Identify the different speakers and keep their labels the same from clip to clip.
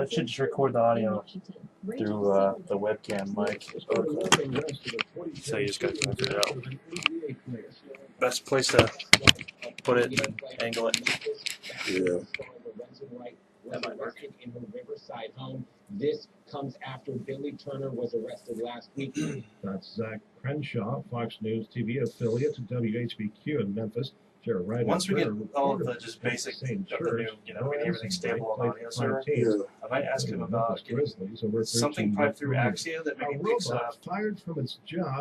Speaker 1: It should just record the audio through the webcam mic. So you just got to figure it out. Best place to put it and angle it.
Speaker 2: Yeah.
Speaker 3: That might work. In her Riverside home. This comes after Billy Turner was arrested last week.
Speaker 4: That's Zach Crenshaw, Fox News TV affiliate to WHBQ in Memphis.
Speaker 1: Once we get all of the just basic of the new, we get everything stable on audio server, I might ask him about getting something piped through Axia that maybe picks up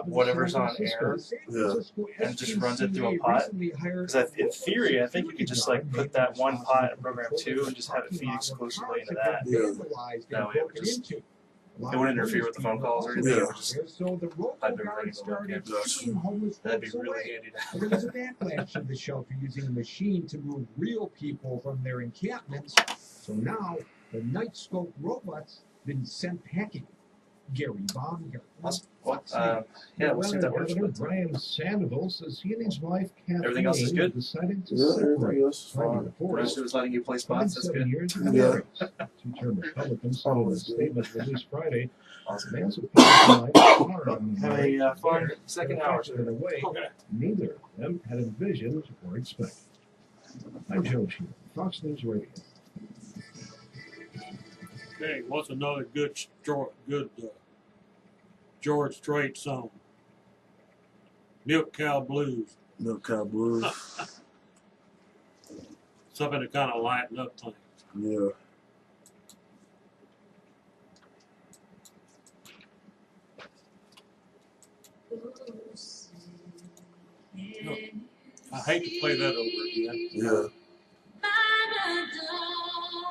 Speaker 1: whatever's on air and just runs it through a pot. Because in theory, I think you could just like put that one pot in program 2 and just have it feed exclusively into that. That way it would just, it wouldn't interfere with the phone calls or anything. It would just pipe everything into the webcam. That'd be really handy to
Speaker 3: There was a backlash of the shelter using a machine to move real people from their encampments. So now the night scope robot's been sent packing. Gary Baumgartner.
Speaker 1: Yeah, we'll see if that works.
Speaker 4: Brian Sandoval says he and his wife Kathleen
Speaker 1: Everything else is good?
Speaker 4: decided to
Speaker 2: Everything else is fine.
Speaker 1: The rest of it was letting you play spots. That's good.
Speaker 4: Yeah. Two-term Republicans said in a statement released Friday. Have
Speaker 1: a fun second hour.
Speaker 4: Neither of them had envisioned or expected. I'm Joe Sheehan, Fox News Radio.
Speaker 5: Okay, what's another good George Strait song? Milk Cow Blues.
Speaker 2: Milk Cow Blues.
Speaker 5: Something to kind of lighten up things.
Speaker 2: Yeah.
Speaker 5: I hate to play that over again.
Speaker 2: Yeah.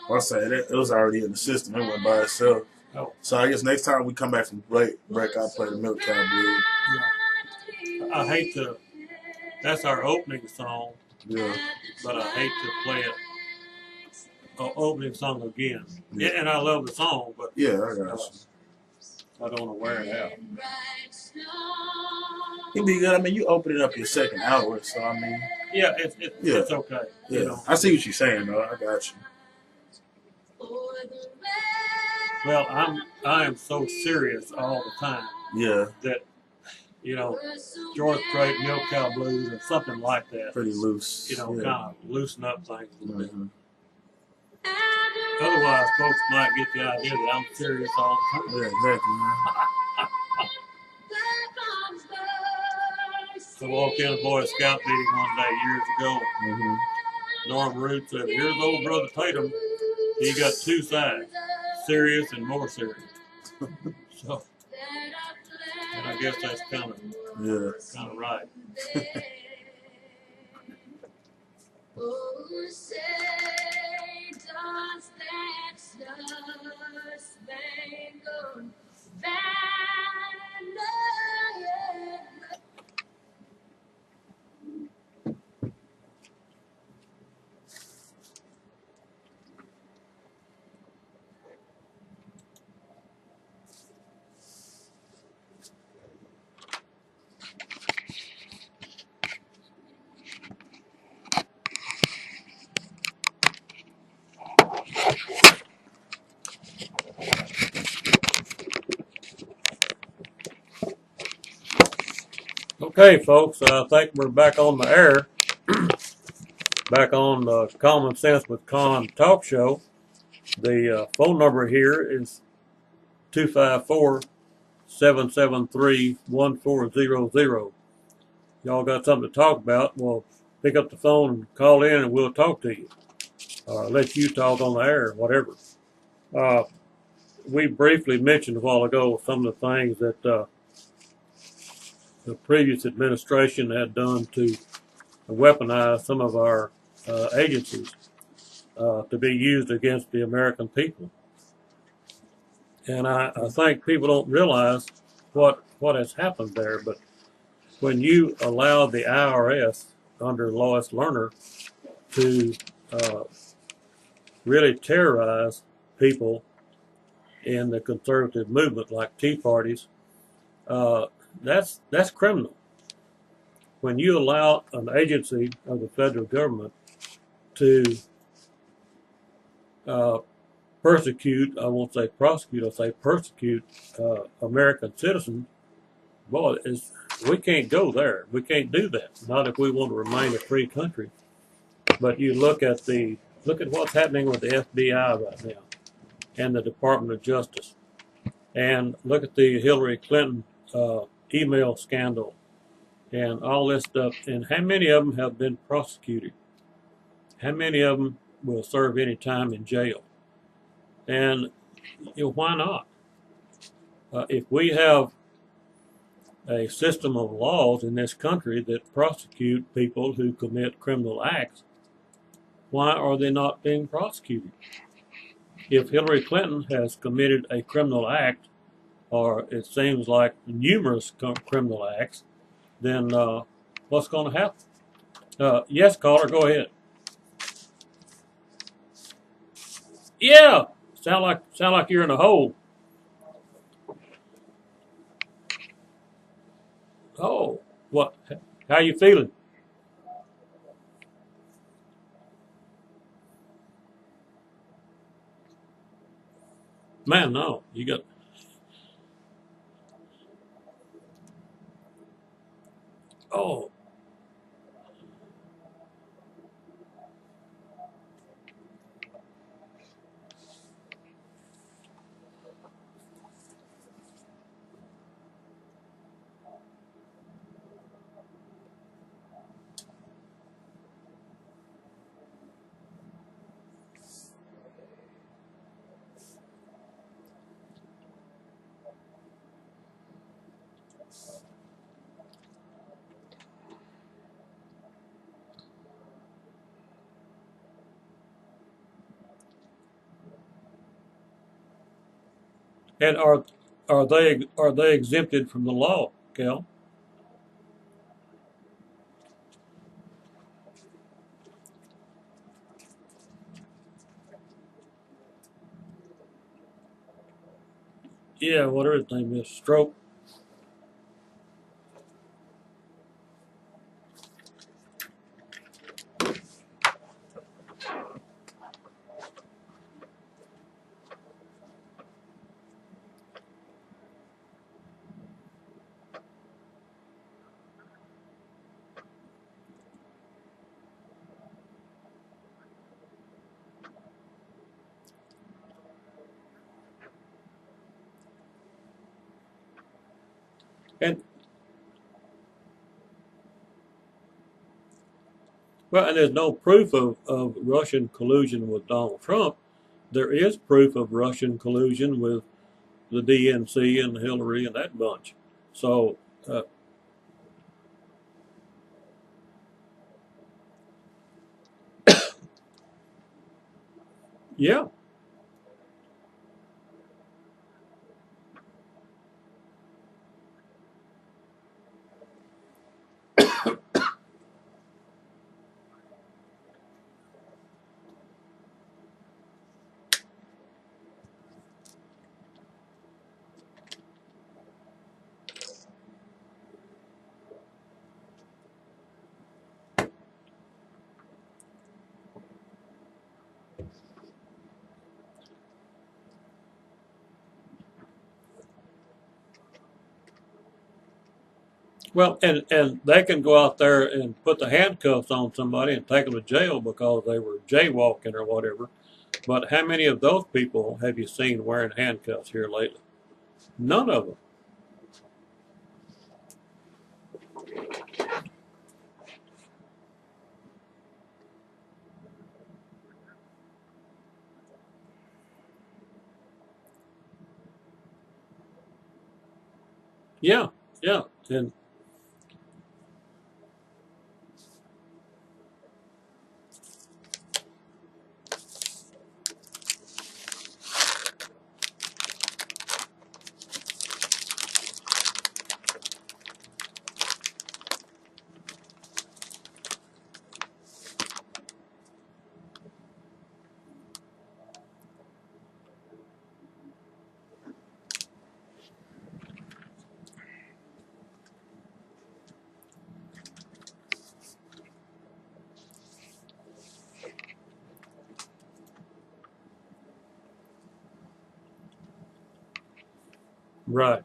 Speaker 2: I'll say that it was already in the system. It went by itself.
Speaker 5: Oh.
Speaker 2: So I guess next time we come back from break I'll play the Milk Cow Blues.
Speaker 5: Yeah. I hate to. That's our opening song.
Speaker 2: Yeah.
Speaker 5: But I hate to play it. Opening song again. Yeah, and I love the song, but
Speaker 2: yeah, I got you.
Speaker 5: I don't want to wear it out.
Speaker 2: It'd be good. I mean, you open it up your second hour, so I mean.
Speaker 5: Yeah, it's okay.
Speaker 2: Yeah,
Speaker 5: You know.
Speaker 2: I see what you're saying, though. I got you.
Speaker 5: Well, I am so serious all the time.
Speaker 2: Yeah.
Speaker 5: That, George Strait, Milk Cow Blues, or something like that.
Speaker 2: Pretty loose.
Speaker 5: Kind of loosen up things a little bit.
Speaker 2: Mm-hmm.
Speaker 5: Otherwise, folks might get the idea that I'm serious all the time.
Speaker 2: Yeah, exactly, man.
Speaker 5: I walked in a Boy Scout meeting one day years ago.
Speaker 2: Mm-hmm.
Speaker 5: Norm Root said, "Here's old brother Tatum. He got two sides, serious and more serious." So, and I guess that's kind of right.
Speaker 6: Oh, say, does that star-spangled banner yet
Speaker 5: Okay, folks, I think we're back on the air. Back on the Common Sense with Conn talk show. The phone number here is 254-773-1400. Y'all got something to talk about? Well, pick up the phone and call in and we'll talk to you. Let you talk on the air, whatever. We briefly mentioned a while ago some of the things that the previous administration had done to weaponize some of our agencies to be used against the American people. And I think people don't realize what has happened there. But when you allow the IRS under Lois Lerner to really terrorize people in the conservative movement, like Tea Parties, that's criminal. When you allow an agency of the federal government to persecute, I won't say prosecute, I'll say persecute American citizens, boy, we can't go there. We can't do that. Not if we want to remain a free country. But you look at what's happening with the FBI right now and the Department of Justice, and look at the Hillary Clinton email scandal and all this stuff. And how many of them have been prosecuted? How many of them will serve any time in jail? And why not? If we have a system of laws in this country that prosecute people who commit criminal acts, why are they not being prosecuted? If Hillary Clinton has committed a criminal act, or it seems like numerous criminal acts, then what's going to happen? Yes, caller, go ahead. Yeah, sound like you're in a hole. Oh, what? How you feeling? Man, no, you got. Oh, and are they exempted from the law, Cal? Yeah, whatever his name is, Stroke. And well, and there's no proof of Russian collusion with Donald Trump. There is proof of Russian collusion with the DNC and Hillary and that bunch. So, yeah. Well, and they can go out there and put the handcuffs on somebody and take them to jail because they were jaywalking or whatever. But how many of those people have you seen wearing handcuffs here lately? None of them. Yeah, yeah. And Right.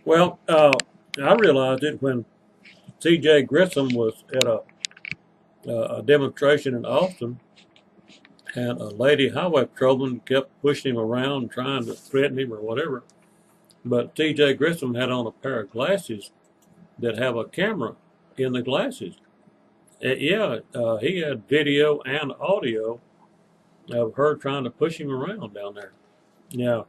Speaker 5: Well, I realized it when C.J. Grissom was at a demonstration in Austin, and a lady highway patrolman kept pushing him around, trying to threaten him or whatever. But C.J. Grissom had on a pair of glasses that have a camera in the glasses. He had video and audio of her trying to push him around down there. Now,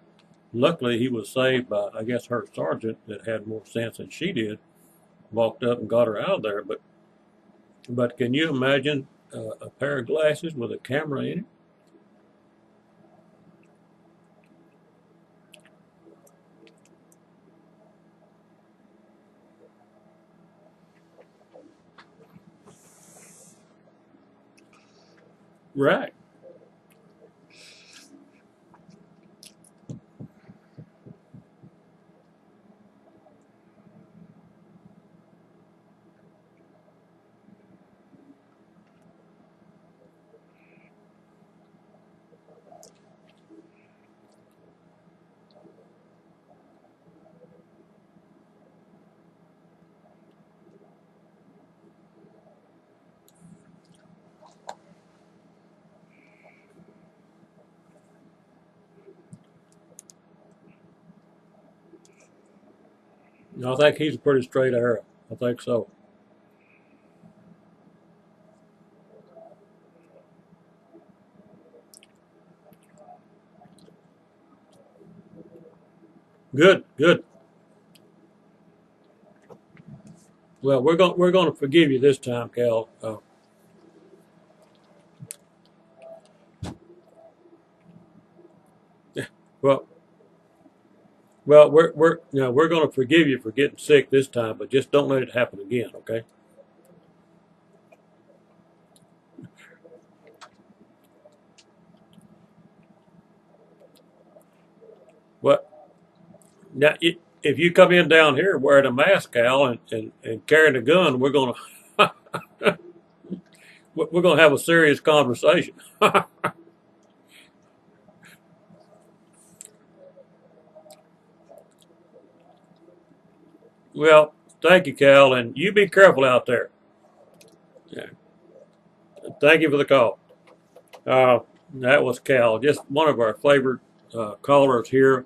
Speaker 5: luckily, he was saved by, I guess, her sergeant that had more sense than she did. Walked up and got her out of there. But can you imagine a pair of glasses with a camera in it? Right. I think he's a pretty straight arrow. I think so. Good, good. Well, we're going to forgive you this time, Cal. Well, we're going to forgive you for getting sick this time, but just don't let it happen again, okay? What? Now, if you come in down here wearing a mask, Cal, and carrying a gun, we're going to we're going to have a serious conversation. Well, thank you, Cal, and you be careful out there. Yeah. Thank you for the call. That was Cal, just one of our favorite callers here.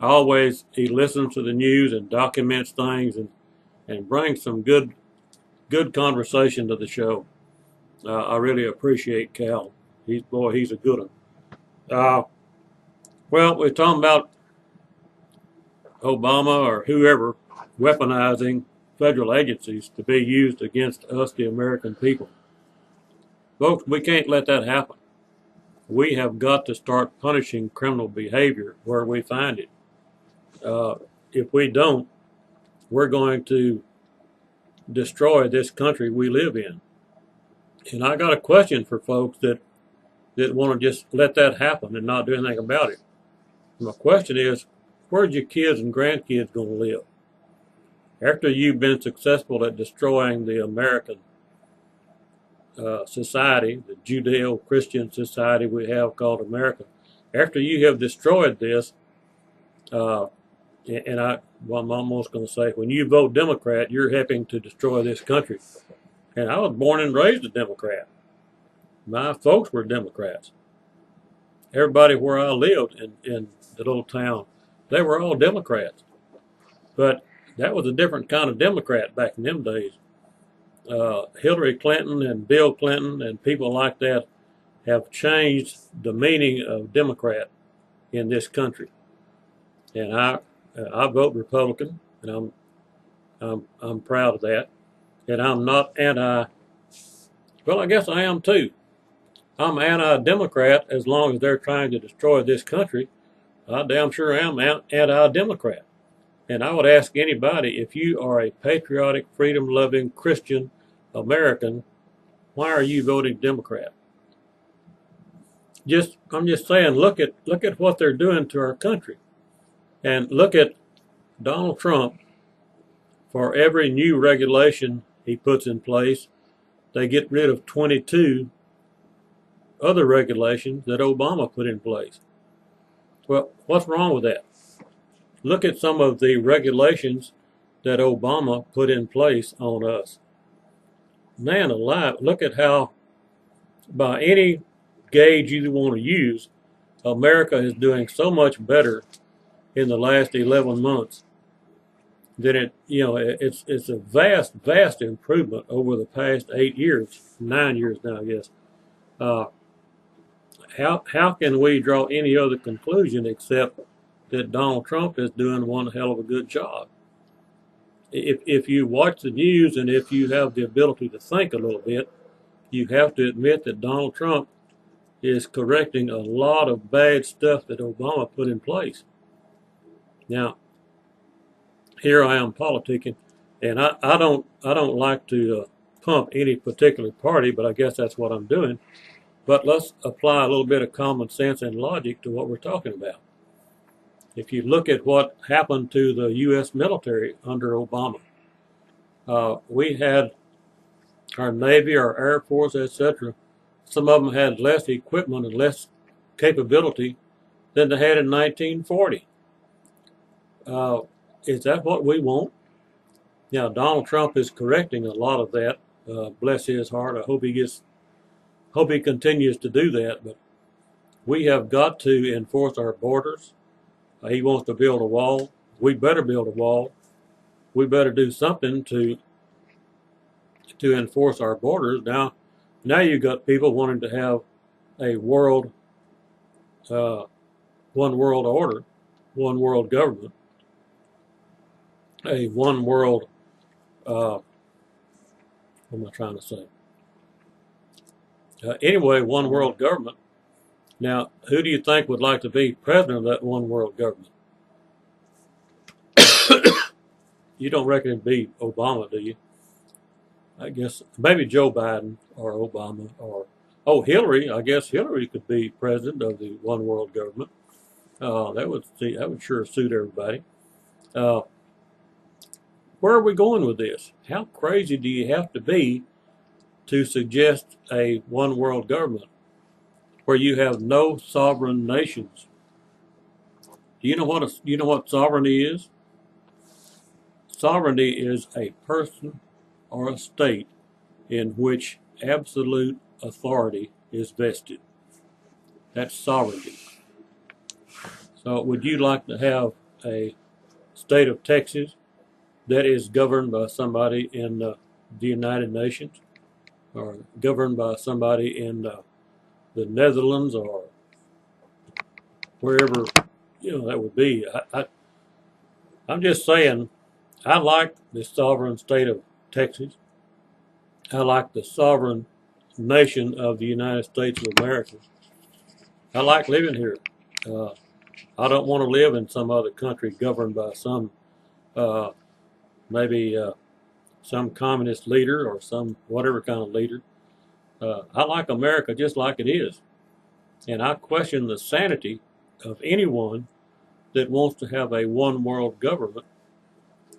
Speaker 5: Always, he listens to the news and documents things and brings some good conversation to the show. I really appreciate Cal. He's a good one. Uh, well, we're talking about Obama or whoever weaponizing federal agencies to be used against us, the American people. Folks, we can't let that happen. We have got to start punishing criminal behavior where we find it. If we don't, we're going to destroy this country we live in. And I got a question for folks that want to just let that happen and not do anything about it. My question is, where's your kids and grandkids going to live? After you've been successful at destroying the American society, the Judeo-Christian society we have called America, after you have destroyed this, and I'm almost going to say, when you vote Democrat, you're helping to destroy this country. And I was born and raised a Democrat. My folks were Democrats. Everybody where I lived in the little town, they were all Democrats. But that was a different kind of Democrat back in them days. Hillary Clinton and Bill Clinton and people like that have changed the meaning of Democrat in this country. And I vote Republican, and I'm proud of that. And I'm not well, I guess I am too. I'm anti-Democrat as long as they're trying to destroy this country. I damn sure am anti-Democrat. And I would ask anybody, if you are a patriotic, freedom-loving Christian American, why are you voting Democrat? I'm just saying, look at what they're doing to our country. And look at Donald Trump. For every new regulation he puts in place, they get rid of 22 other regulations that Obama put in place. Well, what's wrong with that? Look at some of the regulations that Obama put in place on us. Man alive, look at how, by any gauge you want to use, America is doing so much better in the last 11 months that it's a vast improvement over the past 8 years, 9 years now, I guess. How can we draw any other conclusion except that Donald Trump is doing one hell of a good job? If you watch the news and if you have the ability to think a little bit, you have to admit that Donald Trump is correcting a lot of bad stuff that Obama put in place. Now, here I am politicking, and I don't like to pump any particular party, but I guess that's what I'm doing. But let's apply a little bit of common sense and logic to what we're talking about. If you look at what happened to the U.S. military under Obama, we had our Navy, our Air Force, etc. Some of them had less equipment and less capability than they had in 1940. Is that what we want? Now, Donald Trump is correcting a lot of that. Bless his heart. I hope he continues to do that. But we have got to enforce our borders. He wants to build a wall. We better build a wall. We better do something to enforce our borders. Now you've got people wanting to have a one world order, one world government, a one world, what am I trying to say? Anyway, one world government. Now, who do you think would like to be president of that one world government? You don't reckon it'd be Obama, do you? I guess maybe Joe Biden or Obama Hillary. I guess Hillary could be president of the one world government. That would sure suit everybody. Where are we going with this? How crazy do you have to be to suggest a one world government where you have no sovereign nations? Do you know what sovereignty is? Sovereignty is a person or a state in which absolute authority is vested. That's sovereignty. So would you like to have a state of Texas that is governed by somebody in the United Nations, or governed by somebody in the Netherlands, or wherever that would be? I'm just saying, I like the sovereign state of Texas. I like the sovereign nation of the United States of America. I like living here. I don't want to live in some other country governed by some maybe some communist leader or some whatever kind of leader. I like America just like it is. And I question the sanity of anyone that wants to have a one world government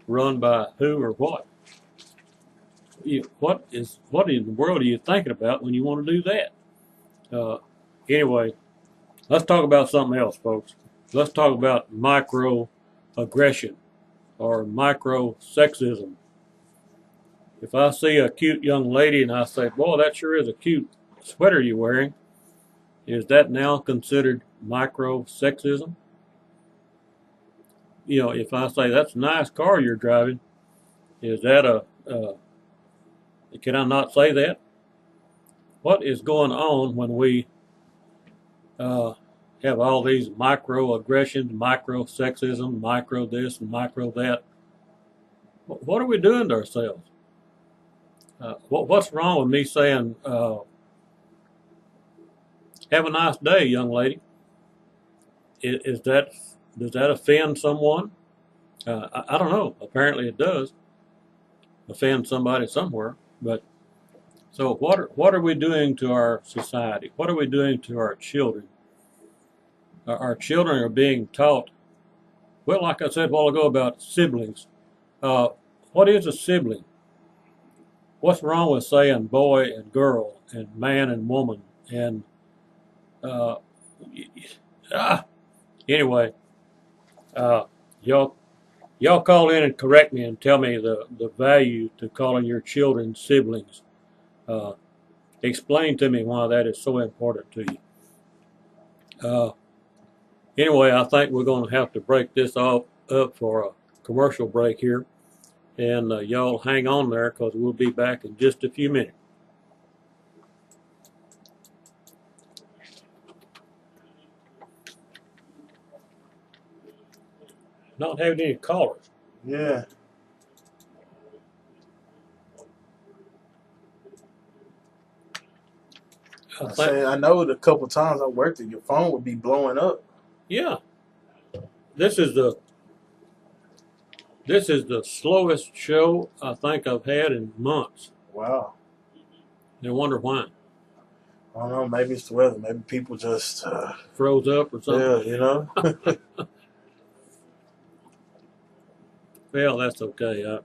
Speaker 5: run by who or what. What in the world are you thinking about when you want to do that? Anyway, let's talk about something else, folks. Let's talk about microaggression or micro-sexism. If I see a cute young lady and I say, boy, that sure is a cute sweater you're wearing, is that now considered micro-sexism? If I say, that's a nice car you're driving, is that can I not say that? What is going on when we have all these microaggressions, micro-sexism, micro this and micro that? What are we doing to ourselves? What's wrong with me saying, have a nice day, young lady? Does that offend someone? I don't know. Apparently it does offend somebody somewhere. But so what are we doing to our society? What are we doing to our children? Our children are being taught, well, like I said a while ago about siblings. What is a sibling? what's wrong with saying boy and girl and man and woman and uh, anyway, y'all call in and correct me and tell me the value to calling your children siblings. Uh, explain to me why that is so important to you. Anyway, I think we're going to have to break this off up for a commercial break here, and y'all hang on there because we'll be back in just a few minutes. Not having any callers.
Speaker 2: Yeah. I know a couple times I worked it, your phone would be blowing up.
Speaker 5: Yeah, this is the slowest show I think I've had in months.
Speaker 2: Wow.
Speaker 5: I wonder why.
Speaker 2: I don't know. Maybe it's the weather. Maybe people just
Speaker 5: Froze up or something.
Speaker 2: Yeah, you know.
Speaker 5: Well, that's okay.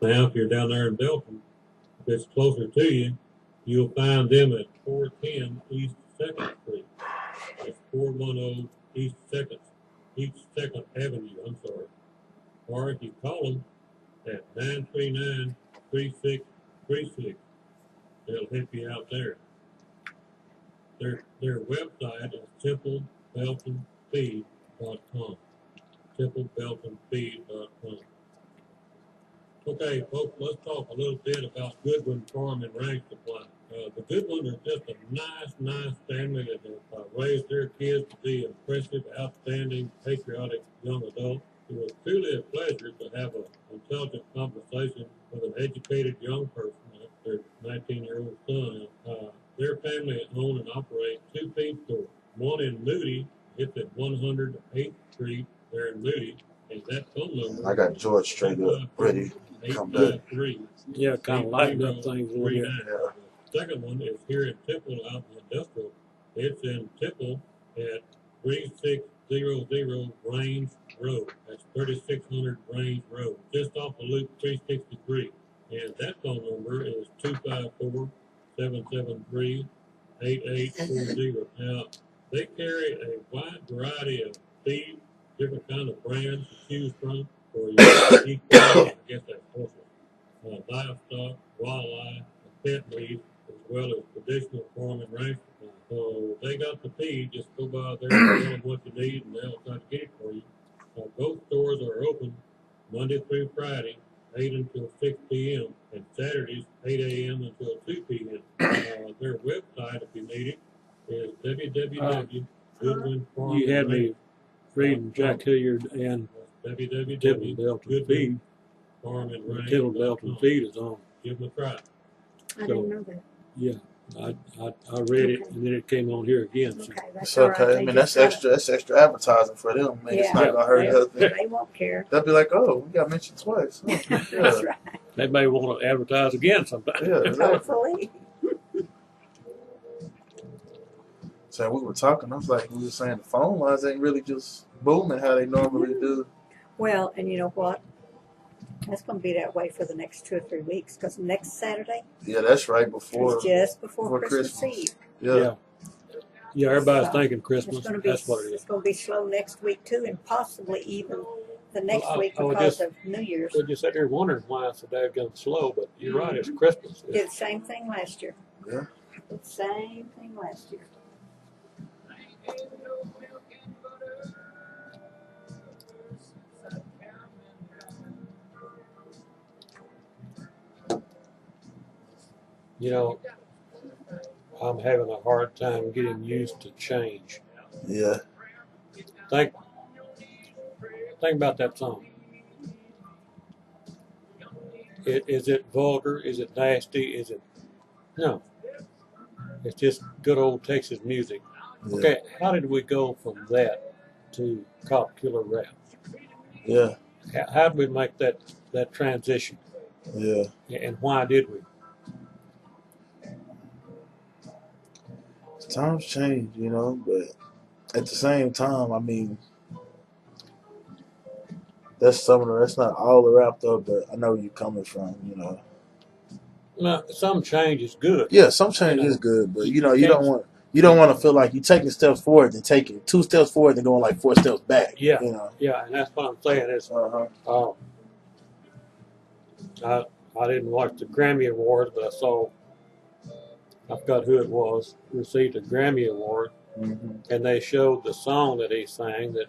Speaker 5: Now, if you're down there in Belton, if it's closer to you, you'll find them at 410 East 2nd Street. That's 410 East 2nd Avenue, I'm sorry. Or if you call them at 939-3636, they'll help you out there. Their website is templebeltonfeed.com. templebeltonfeed.com. Okay, folks, let's talk a little bit about Goodwin Farm and Ranch Supply. The Goodwins are just a nice family that have raised their kids to be impressive, outstanding, patriotic young adults. It was truly a pleasure to have an intelligent conversation with an educated young person, their 19-year-old son. Their family own and operate 2 feed stores. One in Moody, it's at 108th Street there in Moody, and that phone number.
Speaker 2: I got George straight up, ready. Come back.
Speaker 5: Yeah, kind of lighten up things a little bit.
Speaker 2: Yeah.
Speaker 5: Second one is here in Temple out in Industrial. It's in Temple at 3600 Range Road. That's 3600 Range Road, just off of Loop 363. And that phone number is 254-773-8840. Now, they carry a wide variety of feed, different kind of brands to choose from for your equine, I guess that's horses, livestock, wildlife, and pet needs, as well as traditional farm and ranch supply. So they got the feed. Just go by there and tell them what you need, and they'll try to get it for you. Both stores are open Monday through Friday, 8 until 6 p.m., and Saturdays, 8 a.m. until 2 p.m. Their website, if you need it, is www.goodwinfarm. You had me reading Jack Hilliard and Tibble Belton Feed. Tibble Belton Feed is on.
Speaker 7: I
Speaker 5: So,
Speaker 7: didn't know that.
Speaker 5: yeah, I read it and then it came on here again. So.
Speaker 7: Okay, that's
Speaker 2: It's
Speaker 7: all right.
Speaker 2: okay. I
Speaker 7: They
Speaker 2: mean,
Speaker 7: just
Speaker 2: that's extra advertising for them. I mean, it's
Speaker 7: Yeah.
Speaker 2: not gonna hurt
Speaker 7: they,
Speaker 2: nothing.
Speaker 7: they won't care.
Speaker 2: They'll be like, "Oh, we got mentioned twice." Huh.
Speaker 7: That's
Speaker 2: Yeah,
Speaker 7: right.
Speaker 5: They may want to advertise again sometime.
Speaker 2: yeah, exactly.
Speaker 7: Hopefully.
Speaker 2: So we were talking. I was like, we were saying the phone lines ain't really just booming how they normally do.
Speaker 7: Well, and you know what? That's going to be that way for the next 2 or 3 weeks because next Saturday
Speaker 2: Yeah, that's right before.
Speaker 7: is just before
Speaker 2: before
Speaker 7: Christmas
Speaker 2: Christmas.
Speaker 7: Eve.
Speaker 2: Yeah,
Speaker 5: Yeah, everybody's
Speaker 7: So,
Speaker 5: thinking
Speaker 7: It's
Speaker 5: Christmas.
Speaker 7: going to be
Speaker 5: That's what it
Speaker 7: it's
Speaker 5: is.
Speaker 7: going to be slow next week too, and possibly even the next
Speaker 5: Well,
Speaker 7: week
Speaker 5: I would
Speaker 7: because
Speaker 5: just-
Speaker 7: of New Year's.
Speaker 5: So you sat there wondering why it's so daggone slow, but you're right, it's Christmas.
Speaker 7: Did the same thing last year.
Speaker 2: Yeah.
Speaker 7: Did the same thing last year.
Speaker 5: You know, I'm having a hard time getting used to change.
Speaker 2: yeah,
Speaker 5: Think about that song. Is it vulgar? Is it nasty? Is it no? It's just good old Texas music.
Speaker 2: yeah,
Speaker 5: Okay, how did we go from that to cop killer rap?
Speaker 2: yeah,
Speaker 5: How did we make that transition?
Speaker 2: yeah.
Speaker 5: And why did we?
Speaker 2: Times change, you know, but at the same time, I mean, that's not all the rap though, but I know where you're coming from, you know.
Speaker 5: Now, some change is good.
Speaker 2: Yeah, some change is good, but you know, you don't want to feel like you're taking steps forward and taking 2 steps forward and going like 4 steps back.
Speaker 5: Yeah,
Speaker 2: You know.
Speaker 5: yeah, and that's what I'm saying is,
Speaker 2: Uh-huh.
Speaker 5: I didn't watch the Grammy Awards, but I saw, I forgot who it was, received a Grammy Award,
Speaker 2: Mm-hmm.
Speaker 5: and they showed the song that he sang that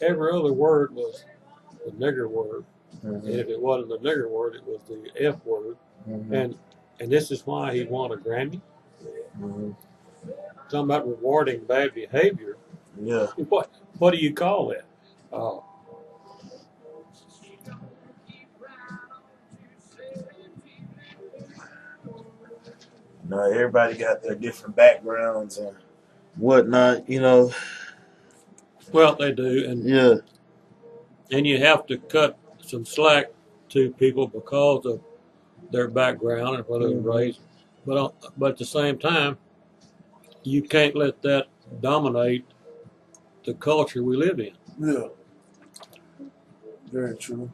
Speaker 5: every other word was the nigger word,
Speaker 2: Mm-hmm.
Speaker 5: and if it wasn't the nigger word, it was the F word,
Speaker 2: Mm-hmm.
Speaker 5: and this is why he won a Grammy.
Speaker 2: Mm-hmm.
Speaker 5: Talking about rewarding bad behavior.
Speaker 2: Yeah.
Speaker 5: What do you call that?
Speaker 2: You know, everybody got their different backgrounds and whatnot, you know.
Speaker 5: Well, they do, and
Speaker 2: Yeah.
Speaker 5: and you have to cut some slack to people because of their background and whether they're raised. But at the same time, you can't let that dominate the culture we live in.
Speaker 2: Yeah. Very true.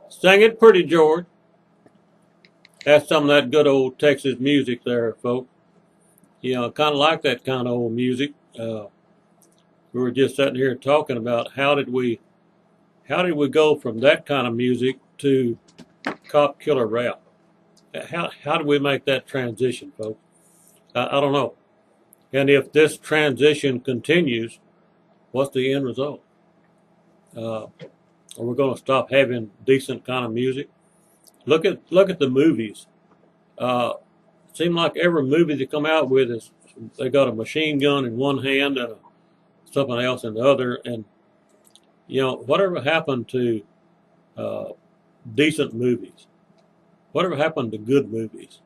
Speaker 5: Sing it pretty, George. That's some of that good old Texas music there, folks. You know, kind of like that kind of old music. We were just sitting here talking about how did we go from that kind of music to cop killer rap? How do we make that transition, folks? I don't know. And if this transition continues, what's the end result? Are we going to stop having decent kind of music? Look at the movies. Seems like every movie they come out with is they got a machine gun in one hand and something else in the other, and you know whatever happened to decent movies? Whatever happened to good movies?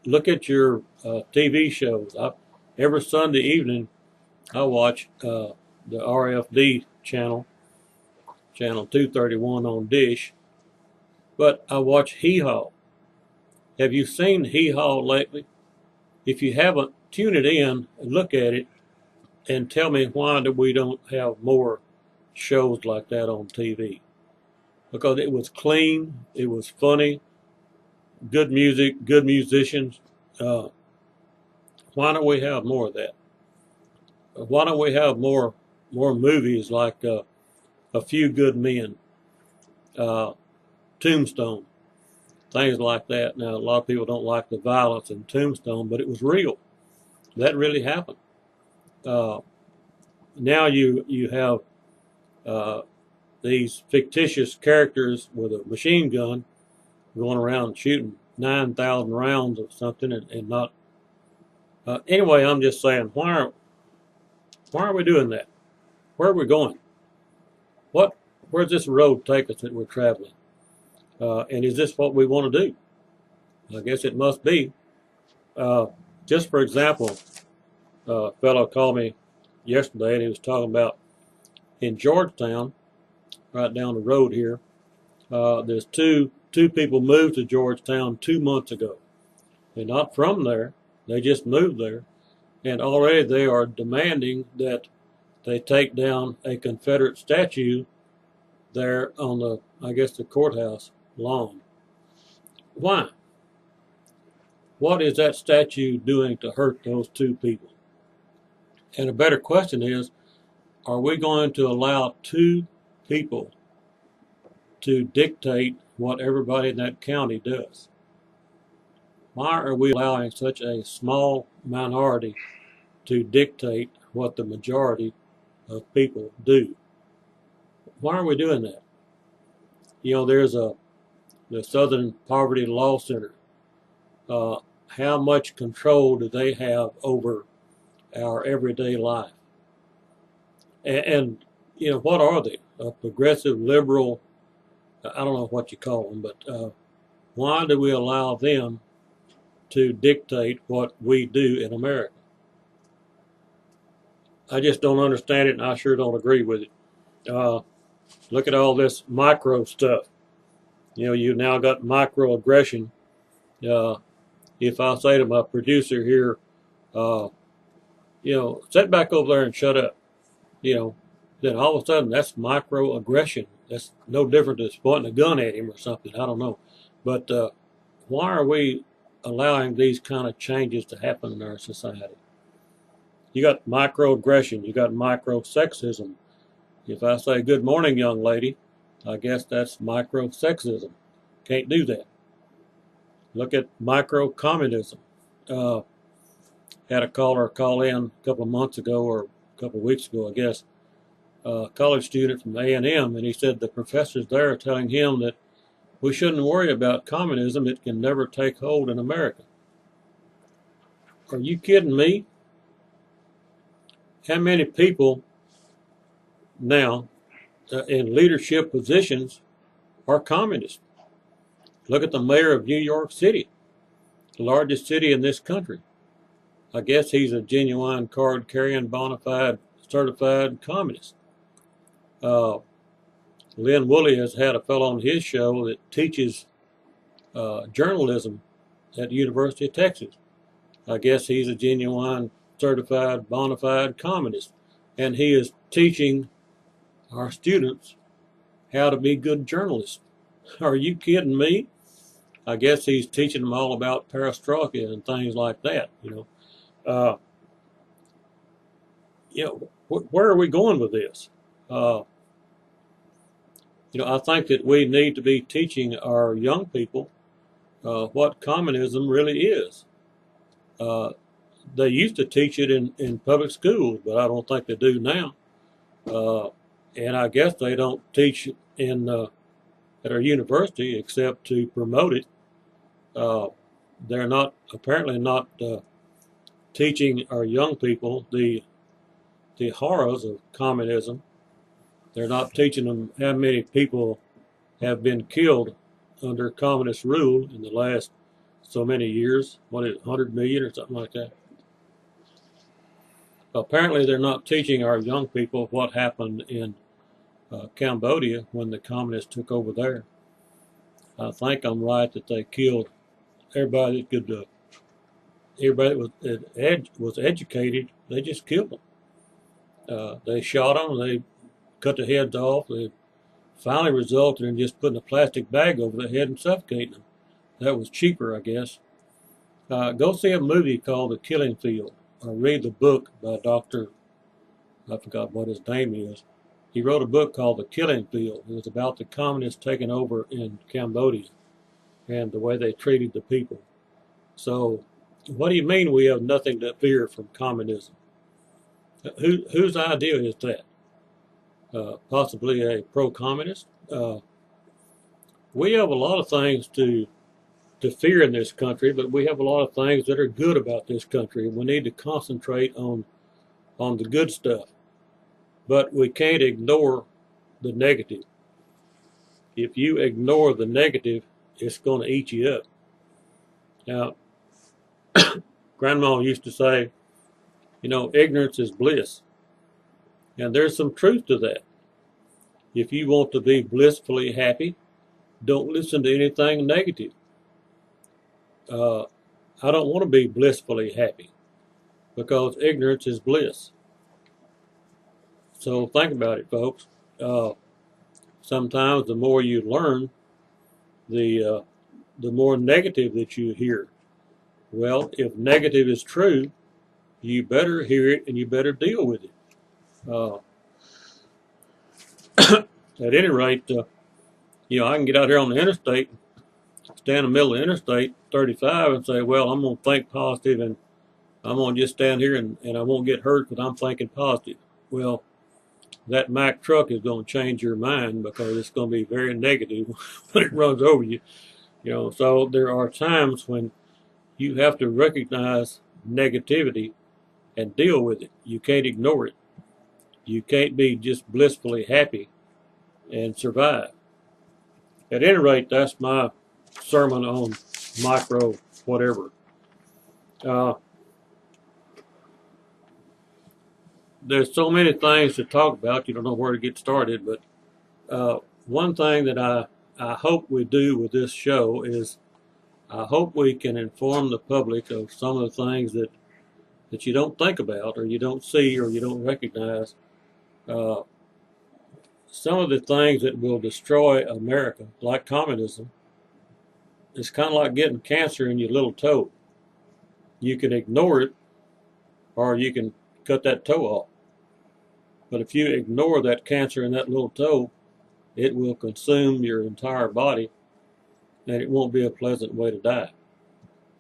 Speaker 5: Look at your TV shows. Every Sunday evening, I watch the RFD channel 231 on Dish, but I watch Hee Haw. Have you seen Hee Haw lately? If you haven't, tune it in and look at it and tell me why we don't have more shows like that on TV. Because it was clean, it was funny, good music, good musicians. Why don't we have more of that? Why don't we have more movies like A Few Good Men, Tombstone, things like that. Now, a lot of people don't like the violence in Tombstone, but it was real. That really happened. Now you have these fictitious characters with a machine gun going around shooting 9,000 rounds of something and not. Anyway, I'm just saying, why are we doing that? Where are we going? Where's this road take us that we're traveling? And is this what we want to do? I guess it must be. Just for example, a fellow called me yesterday and he was talking about in Georgetown, right down the road here, there's two people moved to Georgetown 2 months ago. They're not from there. They just moved there. And already they are demanding that they take down a Confederate statue there on the, I guess, the courthouse lawn. Why? What is that statue doing to hurt those two people? And a better question is, are we going to allow two people to dictate what everybody in that county does? Why are we allowing such a small minority to dictate what the majority of people do? Why are we doing that? You know, there's the Southern Poverty Law Center. How much control do they have over our everyday life? And you know, what are they? A progressive, liberal, I don't know what you call them, but why do we allow them to dictate what we do in America? I just don't understand it, and I sure don't agree with it. Look at all this micro stuff. You know, you now got microaggression. If I say to my producer here, you know, sit back over there and shut up, you know, then all of a sudden that's microaggression. That's no different than pointing a gun at him or something. I don't know. But why are we allowing these kind of changes to happen in our society? You got microaggression. You got microsexism. If I say, good morning, young lady, I guess that's microsexism. Can't do that. Look at microcommunism. Had a caller call in a couple of months ago or a couple of weeks ago, I guess, a college student from A&M, and he said the professors there are telling him that we shouldn't worry about communism. It can never take hold in America. Are you kidding me? How many people now in leadership positions are communists? Look at the mayor of New York City, the largest city in this country. I guess he's a genuine card-carrying, bona fide, certified communist. Lynn Woolley has had a fellow on his show that teaches journalism at the University of Texas. I guess he's a genuine, certified, bona fide communist. And he is teaching our students how to be good journalists. Are you kidding me? I guess he's teaching them all about perestroika and things like that, you know. Where are we going with this? You know, I think that we need to be teaching our young people what communism really is. They used to teach it in public schools, but I don't think they do now. And I guess they don't teach it at our university except to promote it. They're apparently not teaching our young people the horrors of communism. They're not teaching them how many people have been killed under communist rule in the last so many years. What is it, 100 million or something like that? Apparently they're not teaching our young people what happened in Cambodia when the communists took over there. I think I'm right that they killed everybody that could, everybody that was educated. They just killed them. They shot them. They cut their heads off. They finally resulted in just putting a plastic bag over their head and suffocating them. That was cheaper, I guess. Go see a movie called The Killing Field, or read the book by Dr. I forgot what his name is. He wrote a book called The Killing Field. It was about the communists taking over in Cambodia. and the way they treated the people. So, what do you mean we have nothing to fear from communism? Whose idea is that? Possibly a pro-communist? We have a lot of things to fear in this country, but we have a lot of things that are good about this country. We need to concentrate on the good stuff, but we can't ignore the negative. If you ignore the negative, it's going to eat you up. Now, Grandma used to say, ignorance is bliss. And there's some truth to that. If you want to be blissfully happy, don't listen to anything negative. I don't want to be blissfully happy because ignorance is bliss. So think about it, folks. Sometimes the more you learn, the more negative that you hear. Well, if negative is true, you better hear it and you better deal with it. At any rate, I can get out here on the interstate, stand in the middle of the interstate 35 and say, well, I'm going to think positive and I'm going to just stand here and I won't get hurt because I'm thinking positive. Well, that Mack truck is going to change your mind because it's going to be very negative when it runs over you. So there are times when you have to recognize negativity and deal with it. You can't ignore it. You can't be just blissfully happy and survive. At any rate, that's my sermon on micro whatever. There's so many things to talk about, you don't know where to get started, but one thing that I hope we do with this show is I hope we can inform the public of some of the things that you don't think about or you don't see or you don't recognize. Some of the things that will destroy America, like communism, is kind of like getting cancer in your little toe. You can ignore it or you can cut that toe off. But if you ignore that cancer in that little toe, it will consume your entire body and it won't be a pleasant way to die.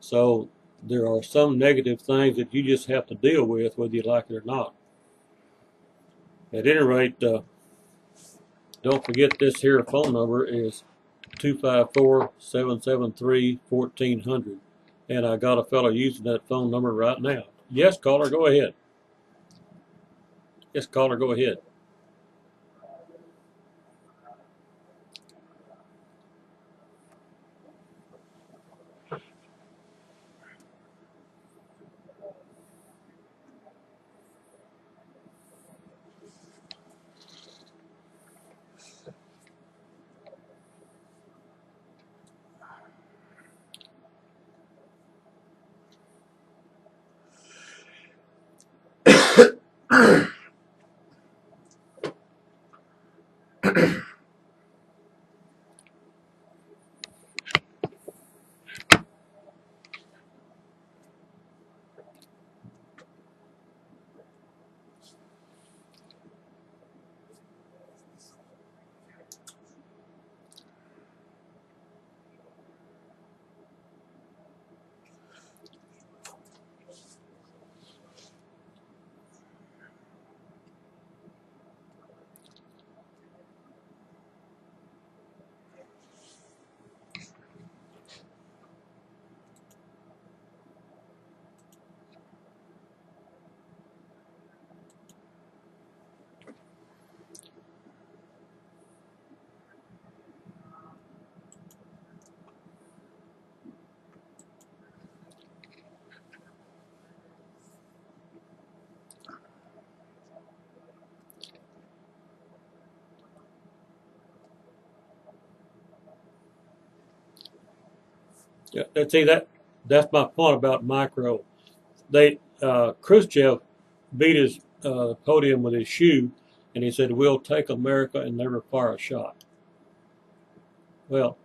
Speaker 5: So there are some negative things that you just have to deal with whether you like it or not. At any rate, don't forget this here phone number is 254-773-1400. And I got a fellow using that phone number right now. Yes, caller, go ahead. Yes, caller, go ahead. Yeah, see that's my point about micro. Khrushchev beat his podium with his shoe, and he said, "We'll take America and never fire a shot." Well,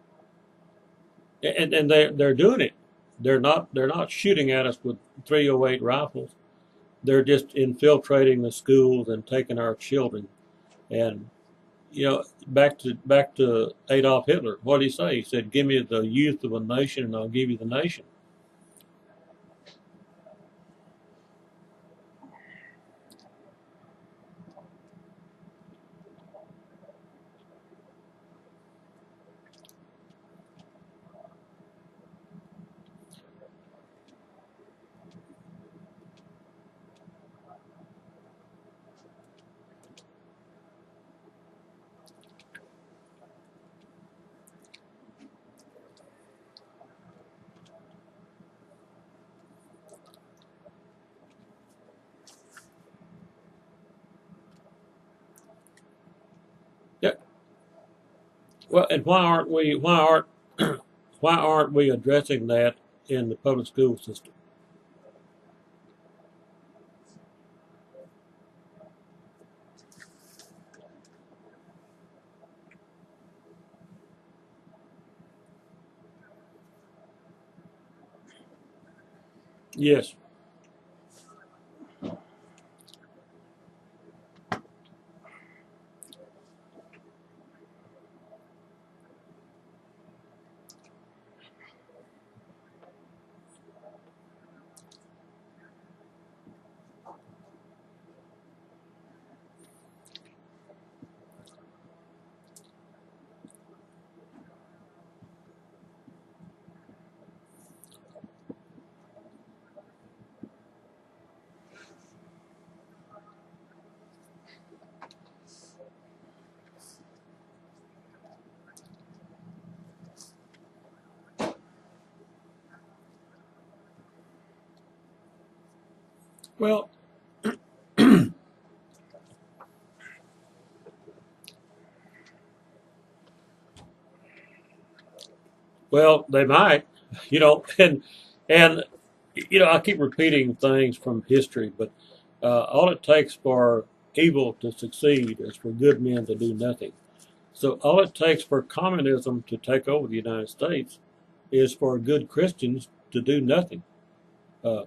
Speaker 5: and they're doing it. They're not shooting at us with 308 rifles. They're just infiltrating the schools and taking our children. And back to Adolf Hitler. What did he say? He said, "Give me the youth of a nation, and I'll give you the nation." Yeah. Well, and why aren't we addressing that in the public school system? Yes. Well, well, they might, and I keep repeating things from history, but all it takes for evil to succeed is for good men to do nothing. So all it takes for communism to take over the United States is for good Christians to do nothing, uh,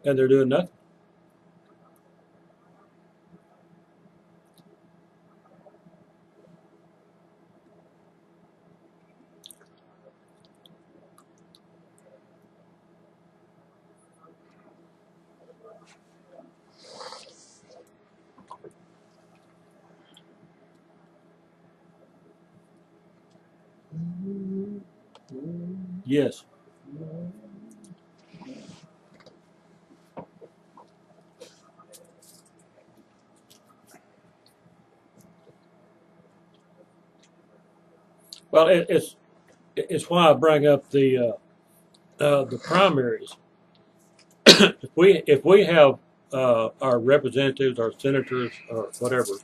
Speaker 5: and they're doing nothing. Yes. Well, it's why I bring up the primaries. If we have our representatives, our senators, or whatever,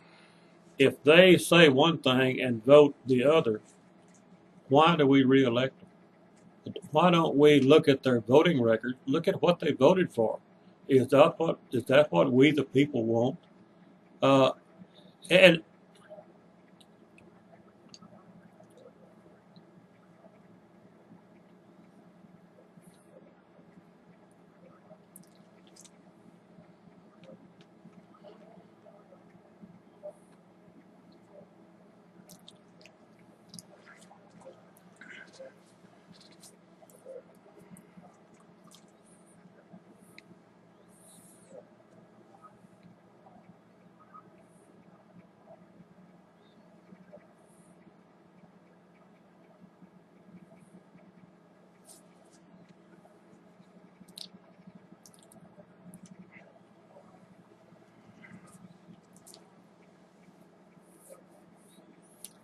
Speaker 5: if they say one thing and vote the other, why do we reelect them? Why don't we look at their voting record, look at what they voted for? Is that what we the people want? Uh, and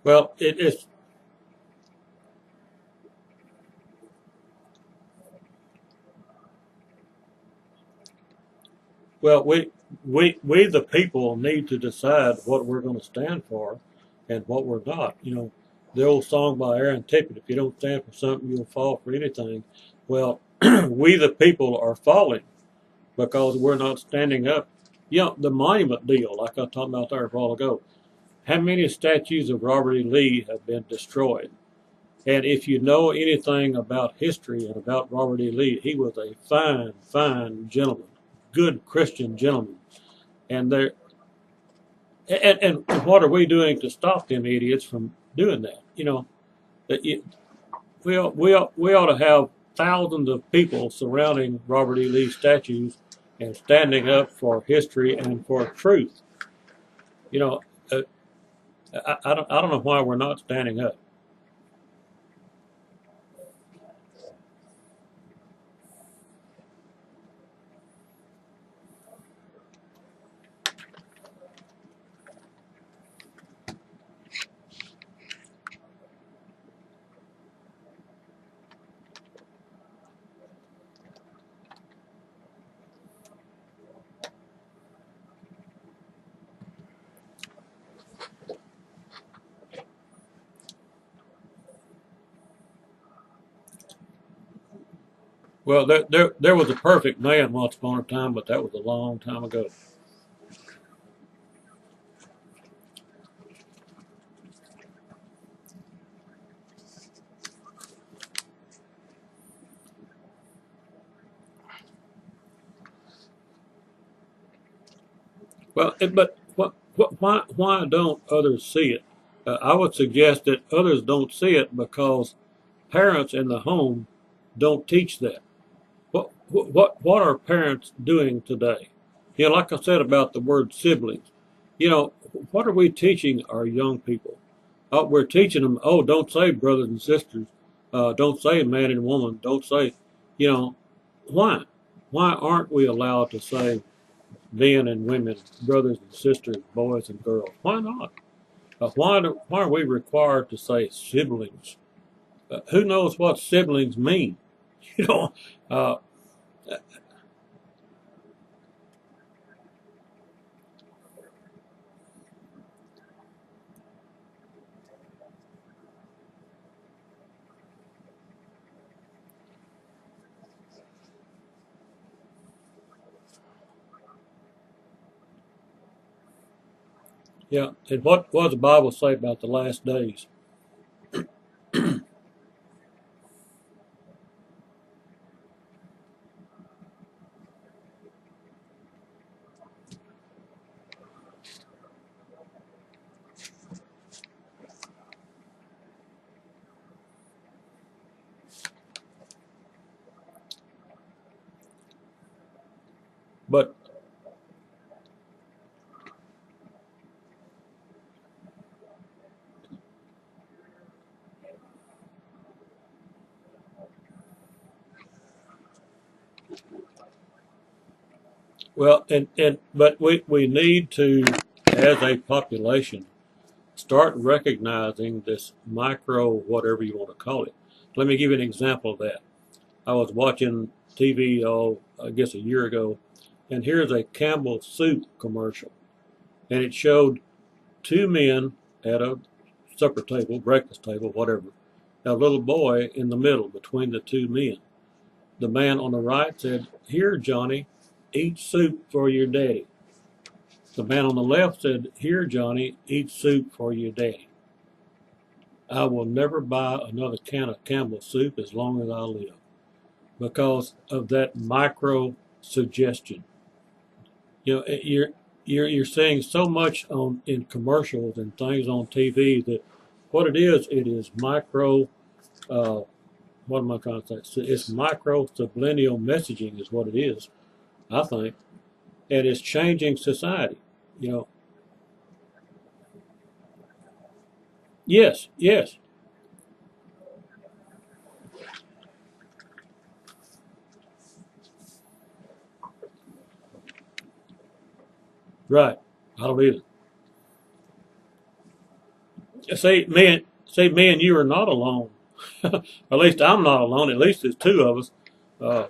Speaker 5: well, it's well, we the people need to decide what we're going to stand for and what we're not. The old song by Aaron Tippett, if you don't stand for something, you'll fall for anything. Well, we the people are falling because we're not standing up. The monument deal, like I talked about there a while ago. How many statues of Robert E. Lee have been destroyed? And if you know anything about history and about Robert E. Lee, he was a fine, fine gentleman, good Christian gentleman. And there, And what are we doing to stop them idiots from doing that? You know, that we ought to have thousands of people surrounding Robert E. Lee statues and standing up for history and for truth. You know, uh, I don't know why we're not standing up. Well, there was a perfect man once upon a time, but that was a long time ago. Well, but why don't others see it? I would suggest that others don't see it because parents in the home don't teach that. What are parents doing today? You know, like I said about the word siblings, you know, what are we teaching our young people? We're teaching them, oh, don't say brothers and sisters, don't say man and woman, don't say, you know, why? Why aren't we allowed to say men and women, brothers and sisters, boys and girls? Why not? Why are we required to say siblings? Who knows what siblings mean? You know, uh, yeah. And what does the Bible say about the last days? But well, and but we need to, as a population, start recognizing this micro, whatever you want to call it. Let me give you an example of that. I was watching TV, I guess a year ago, and here's a Campbell soup commercial, and it showed two men at a supper table, breakfast table, whatever. A little boy in the middle between the two men. The man on the right said, "Here, Johnny, eat soup for your daddy." The man on the left said, "Here, Johnny, eat soup for your daddy." I will never buy another can of Campbell soup as long as I live because of that micro suggestion. You know, you're seeing so much on in commercials and things on TV that what it is micro. Uh, what am I trying to say? It's micro subliminal messaging is what it is, I think, and it's changing society. You know, yes, yes, right. I don't either. Me and you are not alone. At least I'm not alone. At least there's two of us. Uh,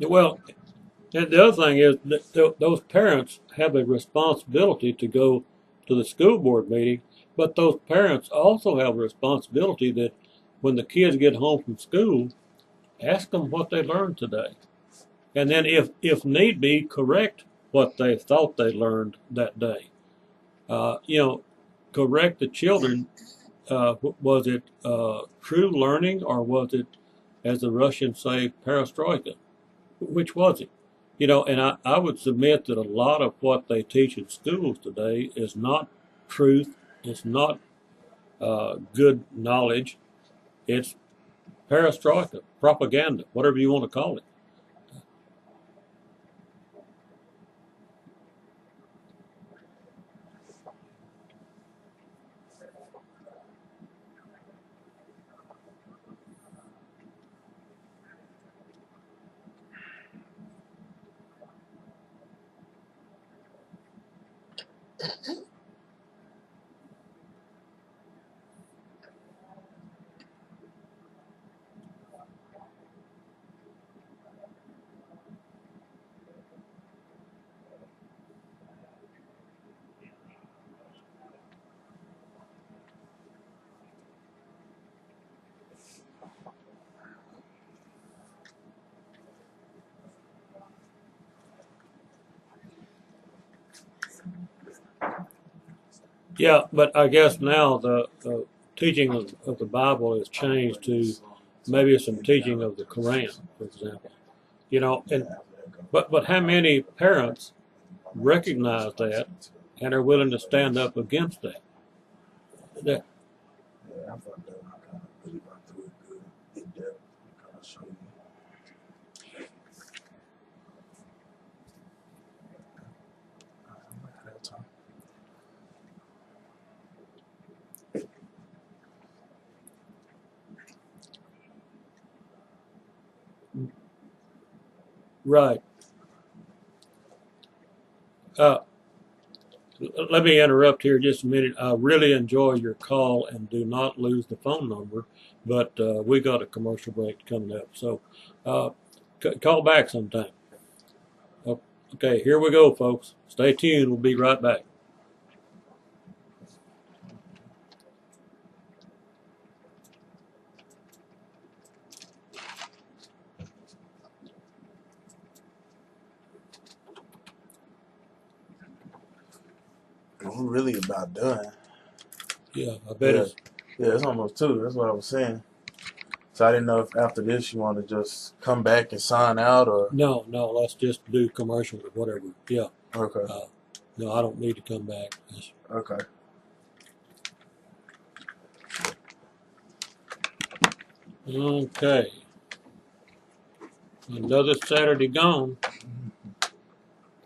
Speaker 5: Well, and the other thing is that those parents have a responsibility to go to the school board meeting, but those parents also have a responsibility that when the kids get home from school, ask them what they learned today. And then if need be, correct what they thought they learned that day. You know, correct the children. Was it true learning or was it, as the Russians say, perestroika? Which was it? You know, and I would submit that a lot of what they teach in schools today is not truth. It's not good knowledge. It's perestroika, propaganda, whatever you want to call it. Yeah, but I guess now the teaching of the Bible has changed to maybe some teaching of the Quran, for example. You know, and but how many parents recognize that and are willing to stand up against that? That
Speaker 2: Yeah, I thought that one kind of really run through it good, in depth, kind of show you.
Speaker 5: right. Uh, Let me interrupt here just a minute. I really enjoy your call and do not lose the phone number, but we got a commercial break coming up. So uh, call back sometime. Okay, here we go, folks. Stay tuned. We'll be right back.
Speaker 2: We're really about done.
Speaker 5: Yeah, I bet it's.
Speaker 2: Yeah, it's almost 2. That's what I was saying. So I didn't know if after this you want to just come back and sign out or.
Speaker 5: No, let's just do commercials or whatever. Yeah.
Speaker 2: Okay.
Speaker 5: No, I don't need to come back.
Speaker 2: Okay.
Speaker 5: Okay. Another Saturday gone.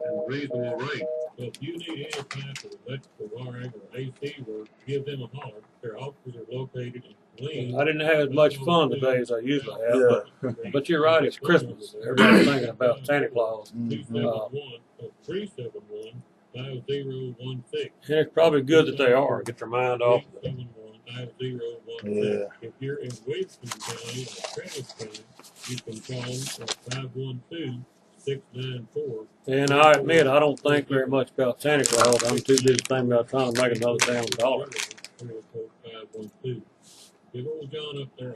Speaker 8: And reasonable rate. So if you need any type of electrical wiring or AC work, give them a holler. Their offices are located in Killeen.
Speaker 5: I didn't have as much fun today as I usually have,
Speaker 2: Yeah.
Speaker 5: but you're right, it's Christmas. Everybody's thinking about Santa Claus.
Speaker 8: 271-371-5016.
Speaker 5: And it's probably good that they are. Get their mind off of it.
Speaker 8: 371-5016.
Speaker 2: Yeah.
Speaker 8: If you're in Wilson County or Travis County, you can call at 512-694.
Speaker 5: And I admit, I don't think very much about Santa Claus. I'm too busy thinking about trying to make another damn dollar.
Speaker 8: 304-512. Give old John up there a